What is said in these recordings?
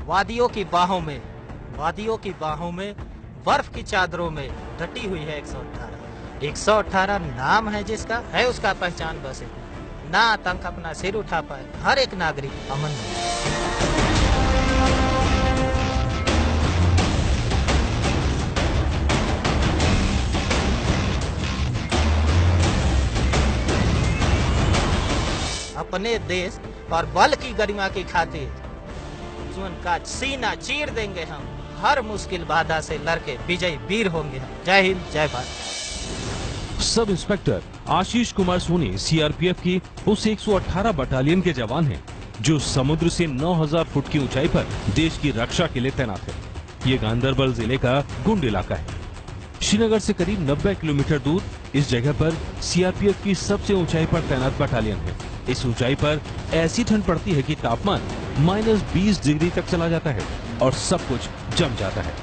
वादियों की बाहों में बर्फ की चादरों में डटी हुई है 118। 118 नाम है जिसका, है उसका पहचान बस इतना। ना आतंक अपना सिर उठा पाए, हर एक नागरिक अमन में। अपने देश और बल की गरिमा की खातिर दुश्मन का सीना चीर देंगे हम। हर मुश्किल बाधा से लड़के विजयी वीर होंगे हम। जय हिंद, जय Bharat. Sub inspector Ashish Kumar Soni CRPF की उस 118 बटालियन के जवान हैं जो समुद्र से 9000 फुट की ऊंचाई पर देश की रक्षा के लिए तैनात है। ये गांदरबल जिले का गुंड इलाका है। श्रीनगर से करीब 90 किलोमीटर दूर इस जगह पर सीआरपीएफ की सबसे ऊंचाई पर तैनात बटालियन है। इस ऊंचाई पर ऐसी ठंड पड़ती है कि तापमान -20 डिग्री तक चला जाता है और सब कुछ जम जाता है।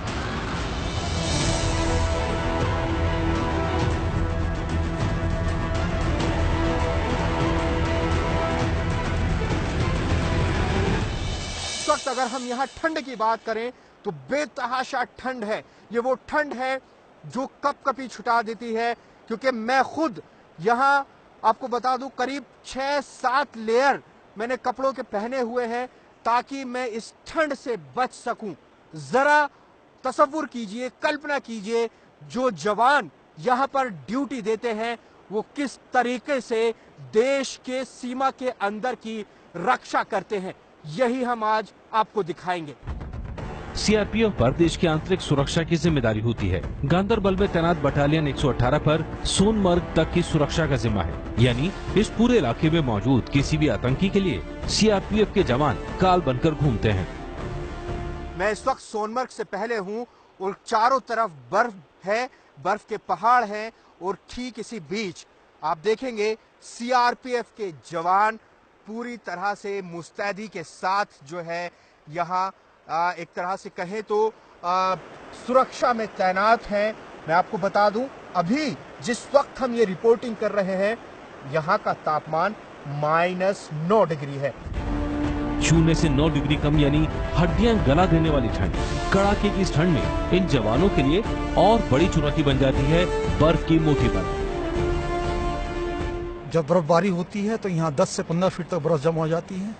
इस वक्त अगर हम यहाँ ठंड की बात करें तो बेतहाशा ठंड है। ये वो ठंड है जो कपकपी छुटा देती है, क्योंकि मैं खुद यहाँ आपको बता दूं करीब 6-7 लेयर मैंने कपड़ों के पहने हुए हैं ताकि मैं इस ठंड से बच सकूं। जरा तसव्वुर कीजिए, कल्पना कीजिए, जो जवान यहां पर ड्यूटी देते हैं वो किस तरीके से देश के सीमा के अंदर की रक्षा करते हैं, यही हम आज आपको दिखाएंगे। सीआरपीएफ पर देश की आंतरिक सुरक्षा की जिम्मेदारी होती है। गांदरबल में तैनात बटालियन 118 पर सोनमर्ग तक की सुरक्षा का जिम्मा है, यानी इस पूरे इलाके में मौजूद किसी भी आतंकी के लिए सीआरपीएफ के जवान काल बनकर घूमते हैं। मैं इस वक्त सोनमर्ग से पहले हूं और चारों तरफ बर्फ है, बर्फ के पहाड़ हैं और ठीक इसी बीच आप देखेंगे सीआरपीएफ के जवान पूरी तरह से मुस्तैदी के साथ जो है यहाँ एक तरह से कहें तो सुरक्षा में तैनात हैं। मैं आपको बता दूं अभी जिस वक्त हम ये रिपोर्टिंग कर रहे हैं यहाँ का तापमान -9 डिग्री है। 0 से 9 डिग्री कम यानी हड्डियां गला देने वाली ठंड। कड़ाके की इस ठंड में इन जवानों के लिए और बड़ी चुनौती बन जाती है बर्फ की मोटी बर्फ। जब बर्फबारी होती है तो यहाँ 10 से 15 फीट तक बर्फ जमा हो जाती है।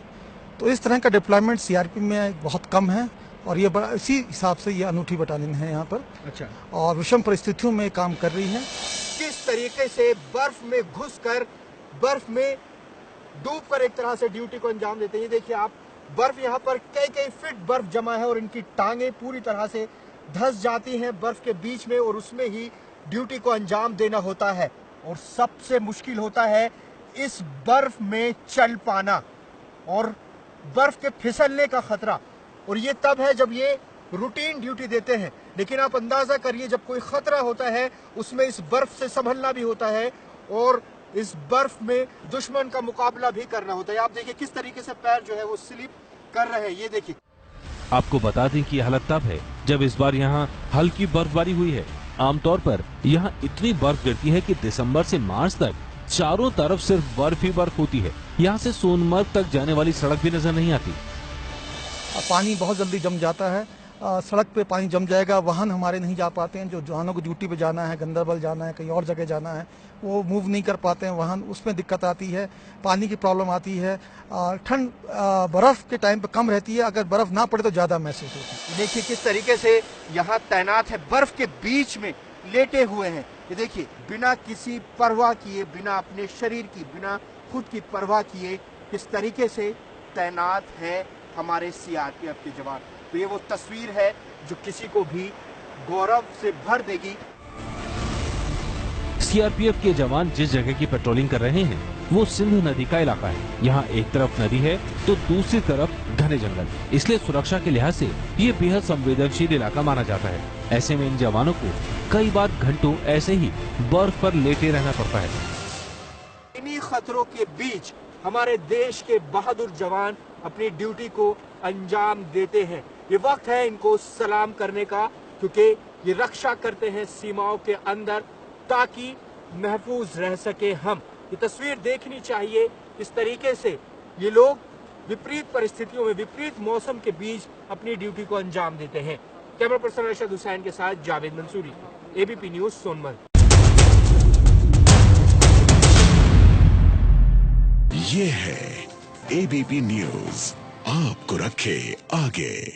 तो इस तरह का डिप्लॉयमेंट सीआरपी में बहुत कम है और ये बड़ा इसी हिसाब से ये अनूठी बटालियन है यहाँ पर। अच्छा। और विषम परिस्थितियों में काम कर रही है। किस तरीके से बर्फ में घुसकर, बर्फ में डूबकर एक तरह से ड्यूटी को अंजाम देते हैं। देखिए आप, बर्फ यहाँ पर कई फीट बर्फ जमा है और इनकी टांगे पूरी तरह से धंस जाती हैं बर्फ के बीच में और उसमें ही ड्यूटी को अंजाम देना होता है। और सबसे मुश्किल होता है इस बर्फ में चल पाना और बर्फ के फिसलने का खतरा। और ये तब है जब ये रूटीन ड्यूटी देते हैं, लेकिन आप अंदाजा करिए जब कोई खतरा होता है उसमें इस बर्फ से संभलना भी होता है और इस बर्फ में दुश्मन का मुकाबला भी करना होता है। आप देखिए किस तरीके से पैर जो है वो स्लिप कर रहे हैं, ये देखिए। आपको बता दें कि हालत तब है जब इस बार यहाँ हल्की बर्फबारी हुई है। आमतौर पर यहाँ इतनी बर्फ गिरती है कि दिसंबर से मार्च तक चारों तरफ सिर्फ बर्फ ही बर्फ होती है। यहाँ से सोनमर्ग तक जाने वाली सड़क भी नजर नहीं आती। पानी बहुत जल्दी जम जाता है। सड़क पे पानी जम जाएगा, वाहन हमारे नहीं जा पाते हैं। जो जवानों को ड्यूटी पे जाना है, गांदरबल जाना है, कहीं और जगह जाना है, वो मूव नहीं कर पाते हैं वाहन। उसमें दिक्कत आती है, पानी की प्रॉब्लम आती है। ठंड बर्फ के टाइम पे कम रहती है, अगर बर्फ ना पड़े तो ज्यादा महसूस होती है। देखिए किस तरीके से यहाँ तैनात है, बर्फ के बीच में लेटे हुए हैं। ये देखिए बिना किसी परवाह किए, बिना अपने शरीर की, बिना खुद की परवाह किए किस तरीके से तैनात है हमारे सीआरपीएफ के जवान। तो ये वो तस्वीर है जो किसी को भी गौरव से भर देगी। सीआरपीएफ के जवान जिस जगह की पेट्रोलिंग कर रहे हैं वो सिंधु नदी का इलाका है। यहाँ एक तरफ नदी है तो दूसरी तरफ घने जंगल, इसलिए सुरक्षा के लिहाज से ये बेहद संवेदनशील इलाका माना जाता है। ऐसे में इन जवानों को कई बार घंटों ऐसे ही बर्फ पर लेटे रहना पड़ता है। इन्हीं खतरों के बीच हमारे देश के बहादुर जवान अपनी ड्यूटी को अंजाम देते हैं। ये वक्त है इनको सलाम करने का, क्योंकि ये रक्षा करते हैं सीमाओं के अंदर ताकि महफूज रह सके हम। ये तस्वीर देखनी चाहिए, इस तरीके से ये लोग विपरीत परिस्थितियों में, विपरीत मौसम के बीच अपनी ड्यूटी को अंजाम देते हैं। कैमरा पर्सन अरशद हुसैन के साथ जावेद मंसूरी, एबीपी न्यूज, सोनमर्ग। ये है एबीपी न्यूज, आपको रखे आगे।